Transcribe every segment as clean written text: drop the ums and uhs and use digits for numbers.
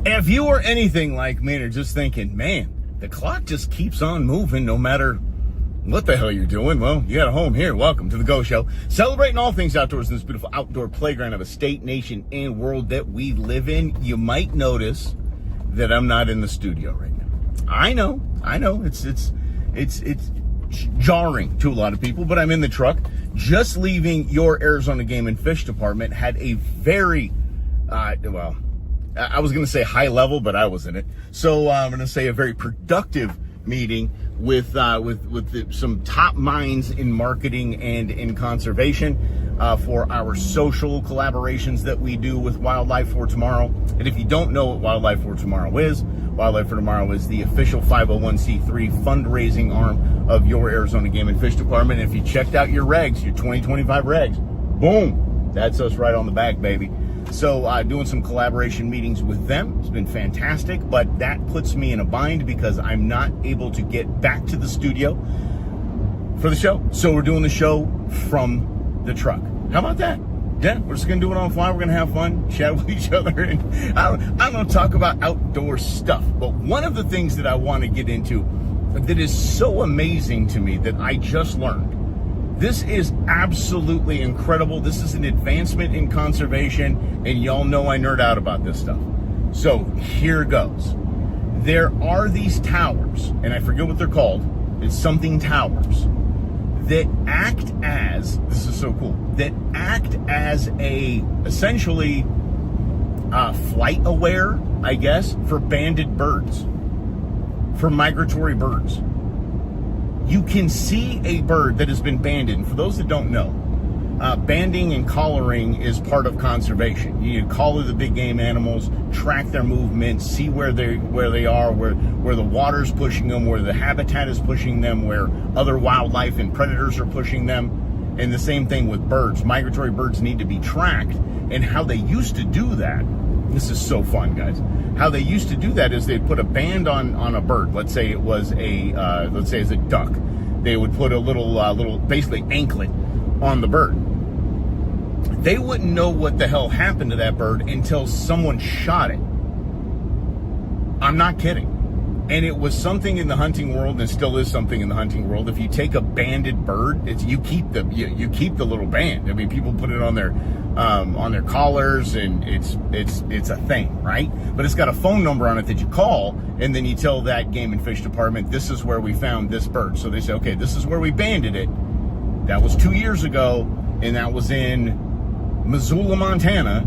If you were anything like me and are just thinking, man, the clock just keeps on moving no matter what the hell you're doing, well, you got a home here. Welcome to The Go Show. Celebrating all things outdoors in this beautiful outdoor playground of a state, nation, and world that we live in. You might notice that I'm not in the studio right now. I know. It's jarring to a lot of people, but I'm in the truck. Just leaving your Arizona Game and Fish Department. Had a very, I was going to say high level, but I was in it. So I'm going to say a very productive meeting with some top minds in marketing and in conservation for our social collaborations that we do with Wildlife for Tomorrow. And if you don't know what Wildlife for Tomorrow is, Wildlife for Tomorrow is the official 501c3 fundraising arm of your Arizona Game and Fish Department. If you checked out your regs, your 2025 regs, boom, that's us right on the back, baby. So doing some collaboration meetings with them. It's been fantastic, but that puts me in a bind because I'm not able to get back to the studio for the show. So we're doing the show from the truck. How about that? Yeah, we're just going to do it on the fly. We're going to have fun, chat with each other, and I'm going to talk about outdoor stuff. But one of the things that I want to get into that is so amazing to me that I just learned, this is absolutely incredible. This is an advancement in conservation, and y'all know I nerd out about this stuff. So here goes. There are these towers, and I forget what they're called. It's something towers that act as, this is so cool, that act as a, essentially, flight aware, I guess, for banded birds, for migratory birds. You can see a bird that has been banded. And for those that don't know, banding and collaring is part of conservation. You collar the big game animals, track their movements, see where they are, where the water's pushing them, where the habitat is pushing them, where other wildlife and predators are pushing them. And the same thing with birds. Migratory birds need to be tracked. And how they used to do that, this is so fun, guys. How they used to do that is they'd put a band on a bird. Let's say it was let's say it's a duck. They would put a little basically anklet on the bird. They wouldn't know what the hell happened to that bird until someone shot it. I'm not kidding. And it was something in the hunting world, and still is something in the hunting world. If you take a banded bird, you keep the little band. I mean, people put it on their collars, and it's a thing, right? But it's got a phone number on it that you call, and then you tell that Game and Fish Department, this is where we found this bird. So they say, okay, this is where we banded it. That was 2 years ago, and that was in Missoula, Montana,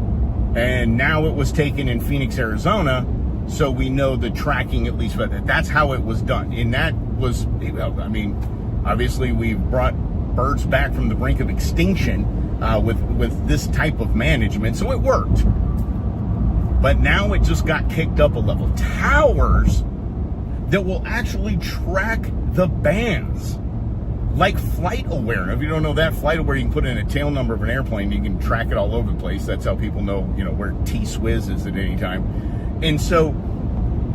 and now it was taken in Phoenix, Arizona. So we know the tracking, at least, but that's how it was done. And that was, I mean, obviously we've brought birds back from the brink of extinction with this type of management, so it worked. But now it just got kicked up a level. Towers that will actually track the bands, like flight aware. If you don't know that, flight aware, you can put in a tail number of an airplane, you can track it all over the place. That's how people know, where T-Swizz is at any time. And so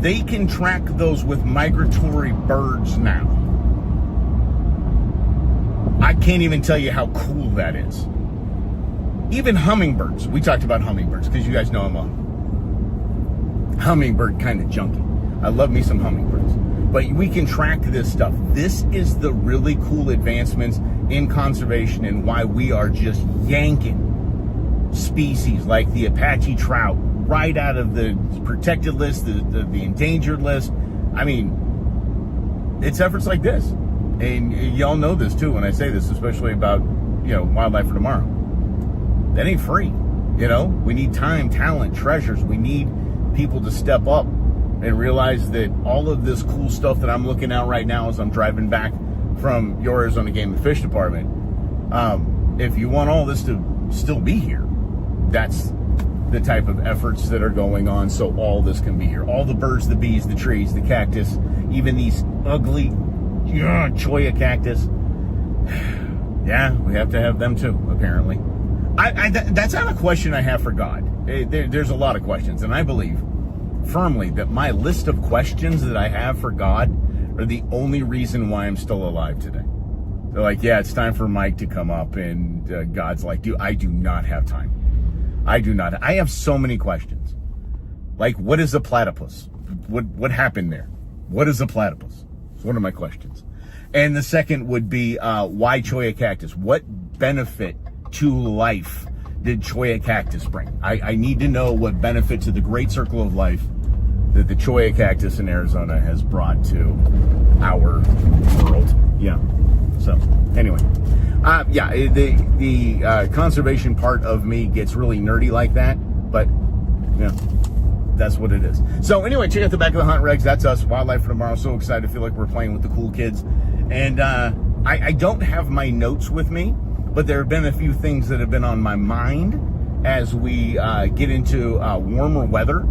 they can track those with migratory birds now. I can't even tell you how cool that is. Even hummingbirds. We talked about hummingbirds because you guys know I'm a hummingbird kind of junkie. I love me some hummingbirds. But we can track this stuff. This is the really cool advancements in conservation and why we are just yanking species like the Apache trout right out of the protected list, the endangered list. I mean, it's efforts like this. And y'all know this too when I say this, especially about, Wildlife for Tomorrow. That ain't free. We need time, talent, treasures. We need people to step up and realize that all of this cool stuff that I'm looking at right now as I'm driving back from your Arizona Game and Fish Department, if you want all this to still be here, that's the type of efforts that are going on so all this can be here. All the birds, the bees, the trees, the cactus, even these ugly cholla cactus. Yeah, we have to have them too, apparently. That's not a question I have for God. There's a lot of questions, and I believe firmly that my list of questions that I have for God are the only reason why I'm still alive today. They're like, yeah, it's time for Mike to come up, and God's like, dude, I do not have time. I do not. I have so many questions. Like, what is a platypus? What happened there? What is a platypus? It's one of my questions. And the second would be, why Cholla cactus? What benefit to life did Cholla cactus bring? I need to know what benefit to the great circle of life that the Cholla cactus in Arizona has brought to our world. Yeah. So anyway, the conservation part of me gets really nerdy like that, but yeah, that's what it is. So anyway, check out the back of the Hunt Regs. That's us, Wildlife for Tomorrow. So excited to feel like we're playing with the cool kids. And I don't have my notes with me, but there have been a few things that have been on my mind as we get into warmer weather.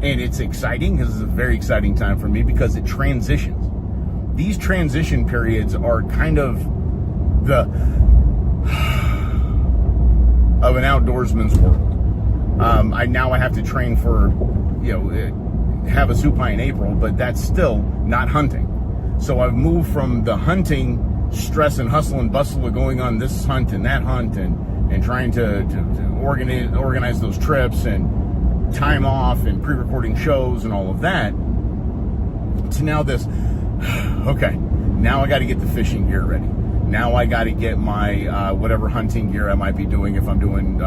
And it's exciting because it's a very exciting time for me because it transitions. These transition periods are kind of the of an outdoorsman's world. I have to train for, have a supine in April, but that's still not hunting. So I've moved from the hunting stress and hustle and bustle of going on this hunt and that hunt and trying to organize those trips and time off and pre-recording shows and all of that to now this, okay, now I got to get the fishing gear ready. Now I got to get my whatever hunting gear I might be doing if I'm doing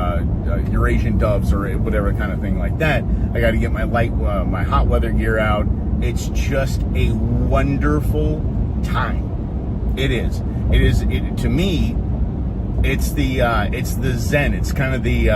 Eurasian doves or whatever kind of thing like that. I got to get my my hot weather gear out. It's just a wonderful time. It is. To me, it's the zen. It's kind of the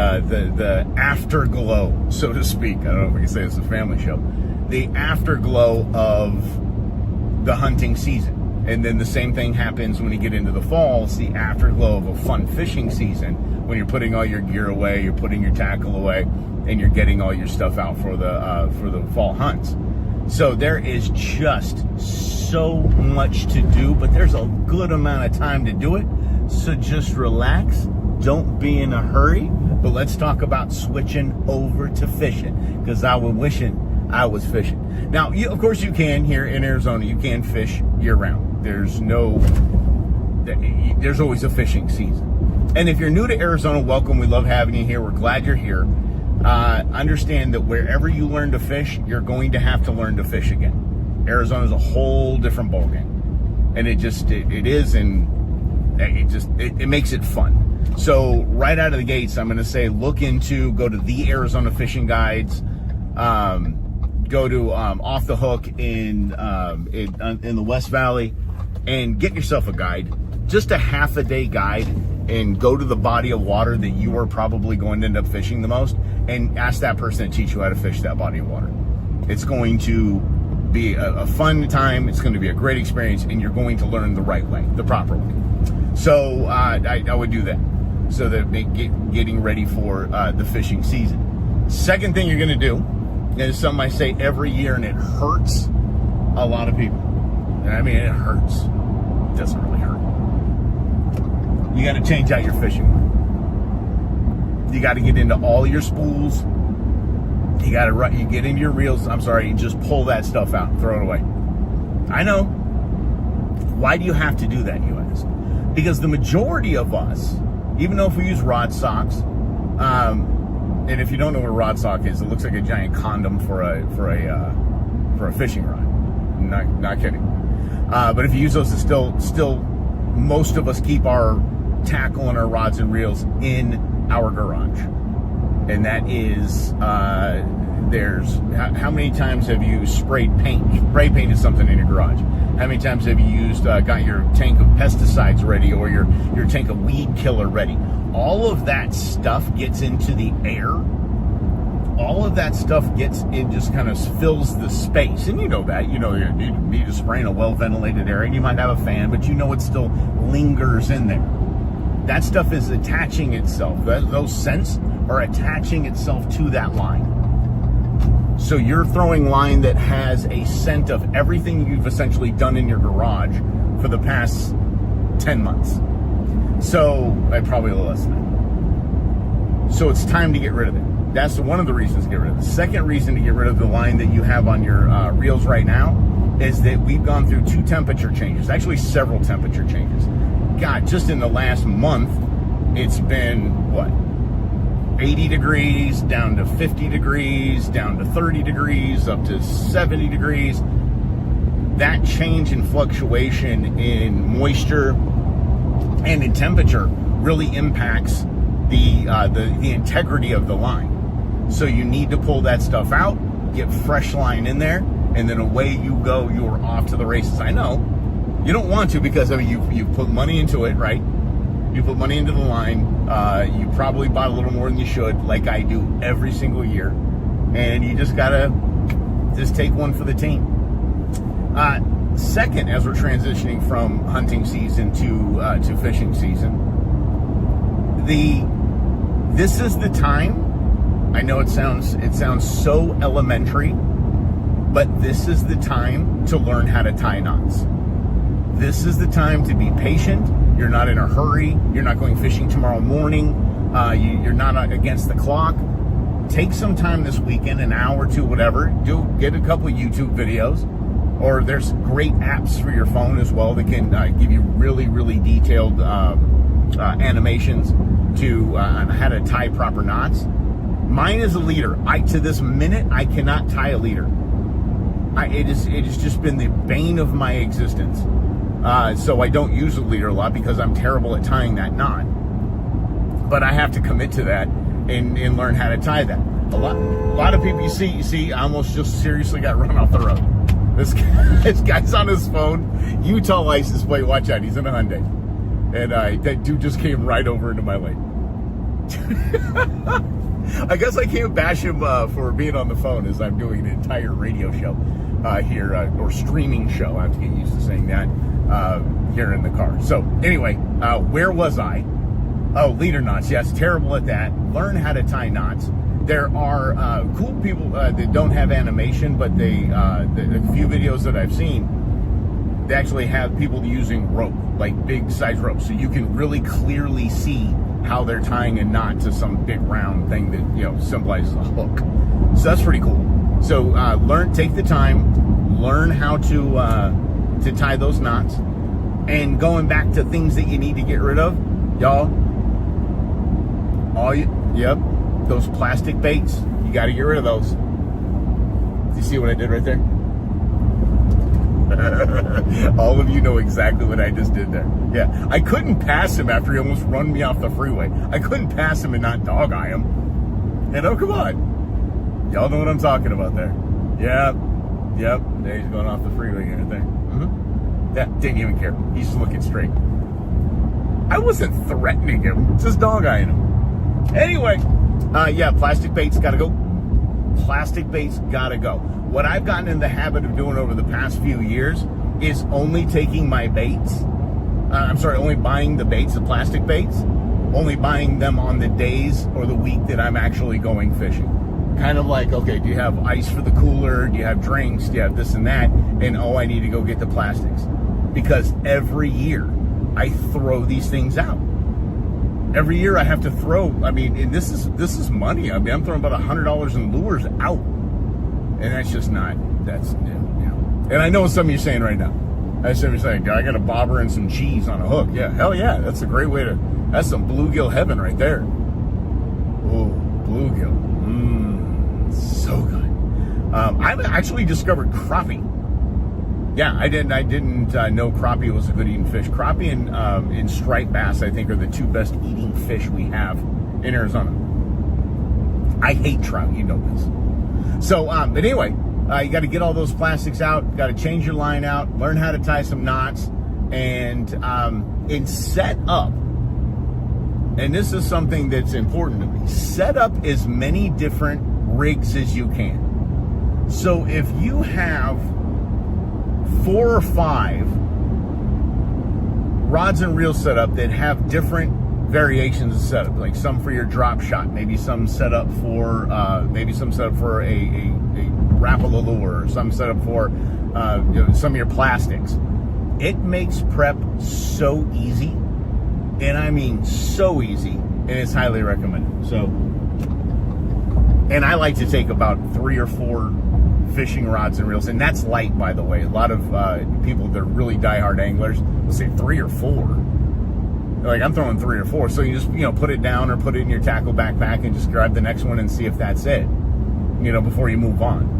afterglow, so to speak. I don't know if we can say it's a family show. The afterglow of the hunting season. And then the same thing happens when you get into the fall. It's the afterglow of a fun fishing season when you're putting all your gear away, you're putting your tackle away, and you're getting all your stuff out for the fall hunts. So there is just so much to do, but there's a good amount of time to do it. So just relax. Don't be in a hurry. But let's talk about switching over to fishing, because I was wishing I was fishing. Now, of course you can here in Arizona. You can fish year-round. There's always a fishing season. And if you're new to Arizona, welcome. We love having you here. We're glad you're here. Understand that wherever you learn to fish, you're going to have to learn to fish again. Arizona's a whole different ballgame. And it makes it fun. So right out of the gates, I'm going to say go to the Arizona Fishing Guides. Go to Off the Hook in the West Valley and get yourself a guide, just a half-a-day guide, and go to the body of water that you are probably going to end up fishing the most and ask that person to teach you how to fish that body of water. It's going to be a fun time. It's going to be a great experience, and you're going to learn the right way, the proper way. So I would do that so that getting ready for the fishing season. Second thing you're going to do is something I say every year, and it hurts a lot of people. And I mean, it hurts. It doesn't really hurt. You got to change out your fishing line. You got to get into all your spools. You get into your reels. I'm sorry, you just pull that stuff out and throw it away. I know. Why do you have to do that, you ask? Because the majority of us, even though if we use rod socks, and if you don't know what a rod sock is, it looks like a giant condom for a fishing rod. Not kidding. But if you use those, it's still most of us keep our tackle and our rods and reels in our garage. And that is, how many times have you sprayed paint? Spray painted something in your garage. How many times have you got your tank of pesticides ready or your tank of weed killer ready? All of that stuff gets into the air. All of that stuff just kind of fills the space. And you know that. You know you need to spray in a well-ventilated area. You might have a fan, but you know it still lingers in there. That stuff is attaching itself. Those scents are attaching itself to that line. So you're throwing line that has a scent of everything you've essentially done in your garage for the past 10 months. So, probably a little less than that. So it's time to get rid of it. That's one of the reasons to get rid of it. The second reason to get rid of the line that you have on your reels right now is that we've gone through 2 temperature changes. Actually, several temperature changes. God, just in the last month, it's been, 80 degrees, down to 50 degrees, down to 30 degrees, up to 70 degrees. That change in fluctuation in moisture and in temperature really impacts the integrity of the line. So you need to pull that stuff out, get fresh line in there, and then away you go. You are off to the races. I know you don't want to, because I mean you put money into it, right? You put money into the line. You probably bought a little more than you should, like I do every single year, and you just gotta take one for the team. Second, as we're transitioning from hunting season to fishing season, this is the time. I know it sounds so elementary, but this is the time to learn how to tie knots. This is the time to be patient. You're not in a hurry. You're not going fishing tomorrow morning. You're not against the clock. Take some time this weekend, an hour or two, whatever. Get a couple of YouTube videos, or there's great apps for your phone as well that can give you really, really detailed animations on how to tie proper knots. Mine is a leader. To this minute, I cannot tie a leader. It has just been the bane of my existence. So I don't use a leader a lot because I'm terrible at tying that knot. But I have to commit to that and learn how to tie that. A lot of people you see, I almost just seriously got run off the road. This guy's on his phone, Utah license plate. Watch out, he's in a Hyundai, and that dude just came right over into my lane. I guess I can't bash him for being on the phone as I'm doing an entire radio show here, or streaming show. I have to get used to saying that here in the car. So anyway, where was I? Oh, leader knots. Yes, terrible at that. Learn how to tie knots. There are cool people that don't have animation, but the few videos that I've seen, they actually have people using rope, like big size rope, so you can really clearly see how they're tying a knot to some big round thing that symbolizes a hook. So that's pretty cool. So take the time, learn how to tie those knots, and going back to things that you need to get rid of, y'all. Those plastic baits, you got to get rid of those. Do you see what I did right there? All of you know exactly what I just did there. Yeah, I couldn't pass him after he almost run me off the freeway. I couldn't pass him and not dog eye him. And oh, come on. Y'all know what I'm talking about there. Yep. There he's going off the freeway right there. Mm-hmm. Yeah, didn't even care. He's just looking straight. I wasn't threatening him, just dog eyeing him. Anyway, plastic baits gotta go. Plastic baits gotta go. What I've gotten in the habit of doing over the past few years is only taking my baits. Only buying the baits, the plastic baits, only buying them on the days or the week that I'm actually going fishing. Kind of like, okay, do you have ice for the cooler? Do you have drinks? Do you have this and that? And I need to go get the plastics. Because every year I throw these things out. Every year I have to throw, and this is money. I'm throwing about $100 in lures out. And that's just not, And I know what some of you are saying right now. I some of you saying, I got a bobber and some cheese on a hook. Yeah, hell yeah. That's a great way that's some bluegill heaven right there. Oh, bluegill. So good. I've actually discovered crappie. Yeah, I didn't know crappie was a good eating fish. Crappie and striped bass, I think, are the two best eating fish we have in Arizona. I hate trout, you know this. So, but anyway, you got to get all those plastics out. Got to change your line out. Learn how to tie some knots, and set up. And this is something that's important to me. Set up as many different rigs as you can. So if you have 4 or 5 rods and reels set up that have different variations of setup, like some for your drop shot, maybe some set up for a Rapala lure, or some set up for some of your plastics. It makes prep so easy, and I mean so easy, and it's highly recommended. So, and I like to take about 3 or 4 fishing rods and reels, and that's light, by the way. A lot of people that are really diehard anglers will say 3 or 4. Like, I'm throwing 3 or 4, so you just, put it down or put it in your tackle backpack and just grab the next one and see if that's it, before you move on.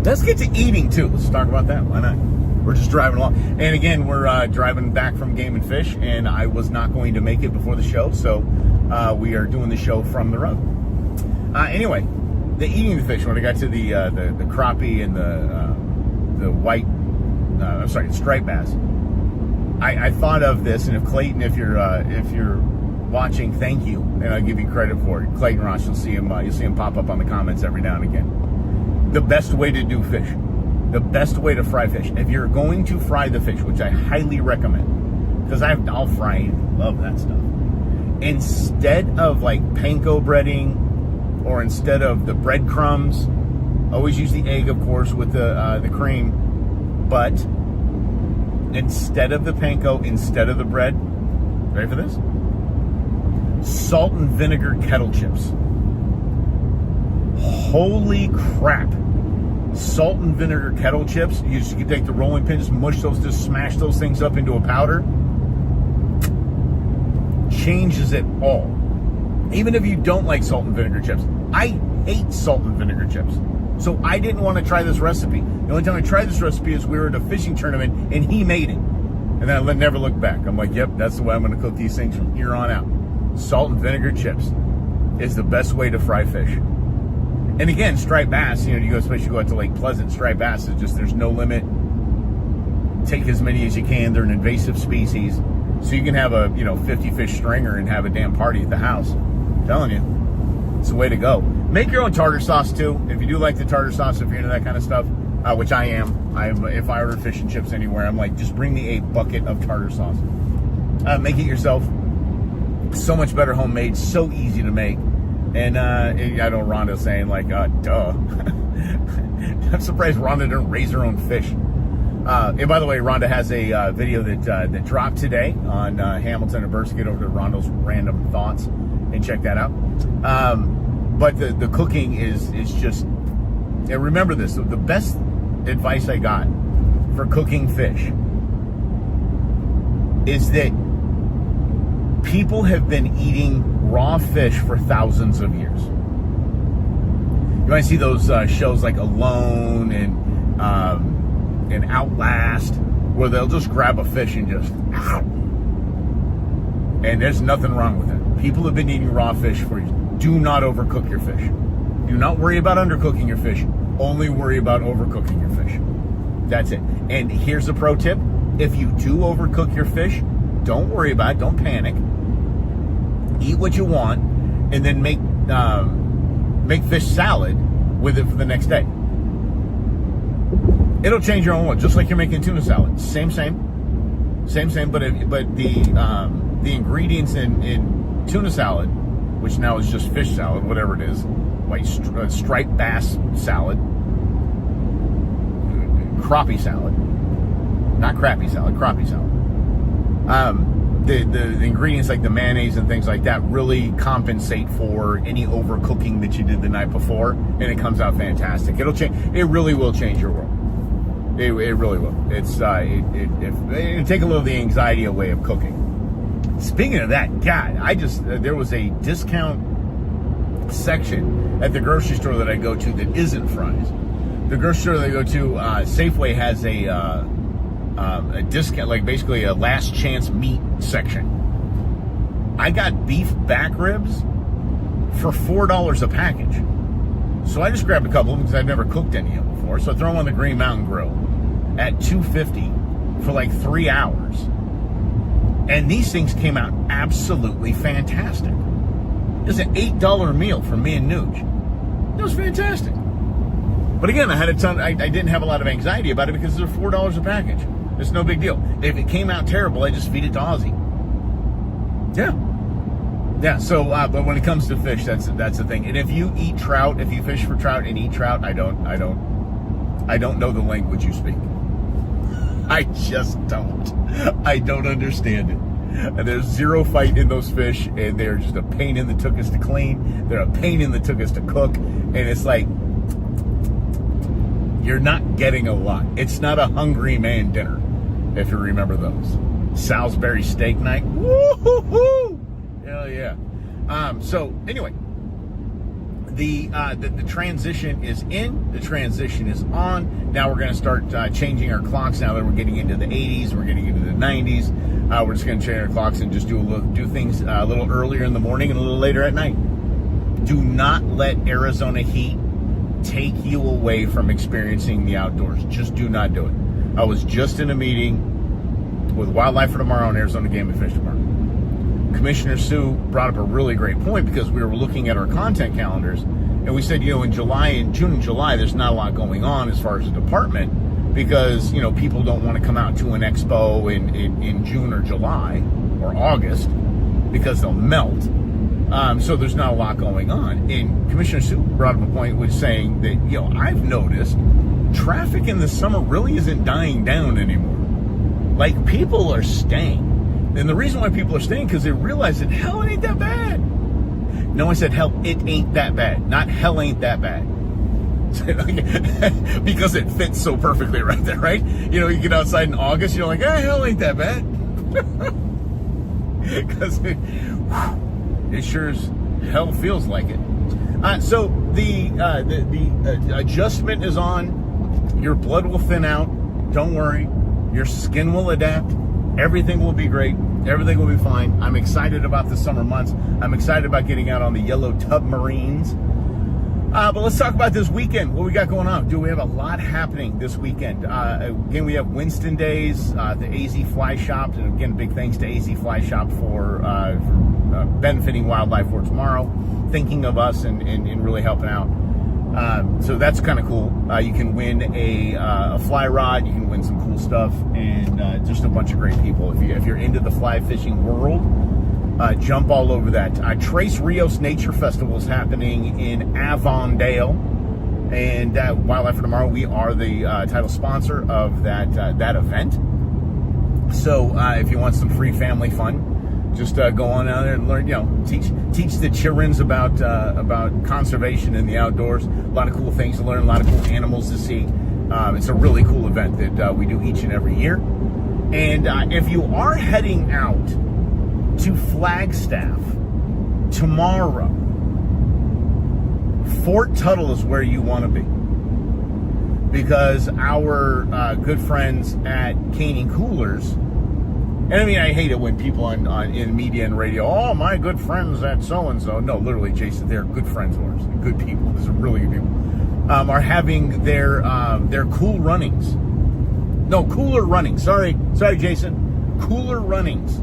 Let's get to eating, too. Let's talk about that. Why not? We're just driving along. And again, we're driving back from Game and Fish, and I was not going to make it before the show, so we are doing the show from the road. Anyway, the eating the fish, when I got to the crappie and the white, striped bass, I thought of this, and if Clayton, if you're watching, thank you, and I'll give you credit for it. Clayton Ross, you'll see him pop up on the comments every now and again. The best way to do fish, the best way to fry fish, if you're going to fry the fish, which I highly recommend, because I'll fry and love that stuff. Instead of like panko breading, or instead of the breadcrumbs, always use the egg, of course, with the cream, but instead of the panko, instead of the bread, ready for this? Salt and vinegar kettle chips. Holy crap. Salt and vinegar kettle chips. You can take the rolling pin, just mush those, just smash those things up into a powder. Changes it all. Even if you don't like salt and vinegar chips. I hate salt and vinegar chips. So I didn't want to try this recipe. The only time I tried this recipe is we were at a fishing tournament and he made it. And then I never looked back. I'm like, yep, that's the way I'm going to cook these things from here on out. Salt and vinegar chips is the best way to fry fish. And again, striped bass, especially go out to Lake Pleasant, striped bass is just, there's no limit. Take as many as you can. They're an invasive species. So you can have a, 50 fish stringer and have a damn party at the house. I'm telling you, it's the way to go. Make your own tartar sauce too. If you do like the tartar sauce, if you're into that kind of stuff, which I am. If I order fish and chips anywhere, I'm like, just bring me a bucket of tartar sauce. Make it yourself. So much better homemade, so easy to make. And I know Rhonda's saying like, duh. I'm surprised Rhonda didn't raise her own fish. And by the way, Rhonda has a video that dropped today on Hamilton and Burst. Get over to Rhonda's Random Thoughts and check that out. But the cooking is just, and remember this, the best advice I got for cooking fish is that people have been eating raw fish for thousands of years. You might see those shows like Alone and Outlast, where they'll just grab a fish and just, and there's nothing wrong with it. People have been eating raw fish for years. Do not overcook your fish. Do not worry about undercooking your fish. Only worry about overcooking your fish. That's it. And here's a pro tip. If you do overcook your fish, don't worry about it. Don't panic. Eat what you want, and then make fish salad with it for the next day. It'll change your own one, just like you're making tuna salad. Same. But the ingredients in tuna salad, which now is just fish salad, whatever it is, like striped bass salad, crappie salad, not crappie salad, crappie salad. The ingredients like the mayonnaise and things like that really compensate for any overcooking that you did the night before, and it comes out fantastic. It'll change. It really will change your world. It really will. It'll take a little of the anxiety away of cooking. Speaking of that, God, there was a discount section at the grocery store that I go to that isn't fries. The grocery store that I go to, Safeway, has a discount, like basically a last chance meat section. I got beef back ribs for $4 a package. So I just grabbed a couple of them because I've never cooked any of them before. So I throw them on the Green Mountain Grill at $2.50 for like 3 hours. And these things came out absolutely fantastic. It was an $8 meal for me and Nuge. It was fantastic. But again, I didn't have a lot of anxiety about it because they're $4 a package. It's no big deal. If it came out terrible, I just feed it to Ozzy. Yeah. So, but when it comes to fish, that's the thing. And if you eat trout, if you fish for trout and eat trout, I don't know the language you speak. I just don't. I don't understand it. And there's zero fight in those fish, and they're just a pain in the tuchus to clean. They're a pain in the tuchus to cook, and it's like, you're not getting a lot. It's not a hungry man dinner, if you remember those. Salisbury steak night. Woo-hoo-hoo! Hell yeah. So anyway, the transition is in, the transition is on. Now we're going to start changing our clocks now that we're getting into the 80s, we're getting into the 90s. We're just going to change our clocks and just do things a little earlier in the morning and a little later at night. Do not let Arizona heat take you away from experiencing the outdoors. Just do not do it. I was just in a meeting with Wildlife for Tomorrow and Arizona Game and Fish Tomorrow. Commissioner Sue brought up a really great point because we were looking at our content calendars and we said, in June and July, there's not a lot going on as far as the department because, people don't want to come out to an expo in June or July or August because they'll melt. So there's not a lot going on. And Commissioner Sue brought up a point with saying that, I've noticed traffic in the summer really isn't dying down anymore. Like, people are staying. And the reason why people are staying because they realize that hell, it ain't that bad. No, I said hell, it ain't that bad. Not hell ain't that bad. Because it fits so perfectly right there, right? You get outside in August, you're like, hell ain't that bad. Because it sure as hell feels like it. So the adjustment is on. Your blood will thin out. Don't worry. Your skin will adapt. Everything will be great. Everything will be fine. I'm excited about the summer months. I'm excited about getting out on the yellow tubmarines. But let's talk about this weekend. What we got going on? We have a lot happening this weekend. Again, we have Winston Days, the AZ Fly Shop. And again, big thanks to AZ Fly Shop for benefiting Wildlife for Tomorrow, thinking of us and really helping out. So that's kind of cool. You can win a fly rod. You can win some cool stuff and just a bunch of great people. If you're into the fly fishing world, jump all over that. Tres Rios Nature Festival is happening in Avondale, and Wildlife for Tomorrow, we are the title sponsor of that event. So if you want some free family fun, just go on out there and learn, teach the childrens about conservation in the outdoors. A lot of cool things to learn, a lot of cool animals to see. It's a really cool event that we do each and every year. And if you are heading out to Flagstaff tomorrow, Fort Tuttle is where you want to be. Because our good friends at Caney Coolers, and I mean, I hate it when people in media and radio, my good friends at so-and-so. No, literally, Jason, they're good friends of ours. Good people. These are really good people. Are having their cool runnings. No, cooler runnings. Sorry, Jason. Cooler runnings.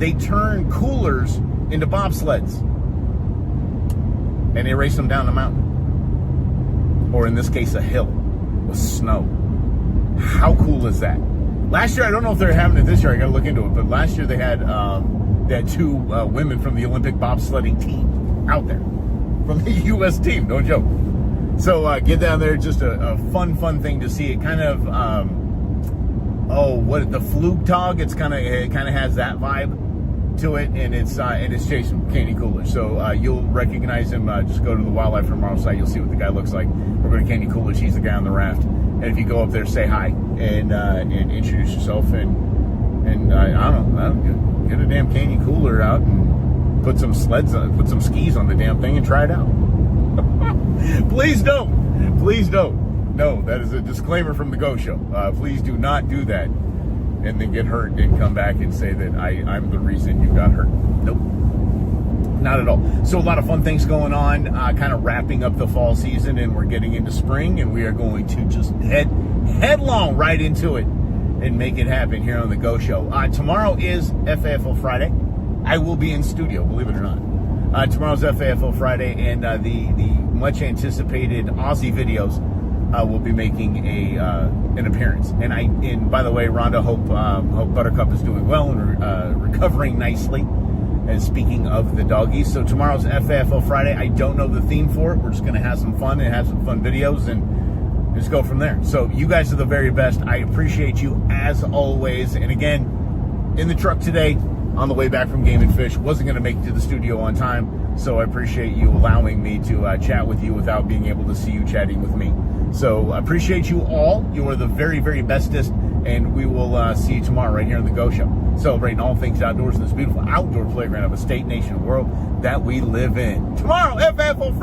They turn coolers into bobsleds. And they race them down the mountain. Or in this case, a hill with snow. How cool is that? Last year, I don't know if they're having it this year. I got to look into it. But last year they had two women from the Olympic bobsledding team out there, from the U.S. team. No joke. So get down there. Just a fun thing to see. It kind of the Flugtag. It kind of has that vibe to it, and it's Jason Caney Cooler. So you'll recognize him. Just go to the Wildlife for Tomorrow site. You'll see what the guy looks like. We're going to Caney Coolers. He's the guy on the raft. And if you go up there, say hi and introduce yourself and I don't know, get a damn Caney Cooler out and put some skis on the damn thing and try it out. Please don't. No, that is a disclaimer from the Go Show. Please do not do that and then get hurt and come back and say that I'm the reason you got hurt. Nope. Not at all. So a lot of fun things going on, kind of wrapping up the fall season, and we're getting into spring, and we are going to just headlong right into it and make it happen here on the Go Show. Tomorrow is FAFO Friday. I will be in studio, believe it or not. Tomorrow's FAFO Friday, and the much anticipated Aussie videos will be making an appearance. And by the way, Rhonda, hope Buttercup is doing well and recovering nicely. And speaking of the doggies, so tomorrow's FAFO Friday. I don't know the theme for it. We're just going to have some fun and have some fun videos and just go from there. So you guys are the very best. I appreciate you as always. And again, in the truck today, on the way back from Game and Fish, wasn't going to make it to the studio on time. So I appreciate you allowing me to chat with you without being able to see you chatting with me. So I appreciate you all. You are the very, very bestest. And we will see you tomorrow right here on the Go Show. celebrating all things outdoors in this beautiful outdoor playground of a state, nation, and world that we live in. Tomorrow, FFO Friday.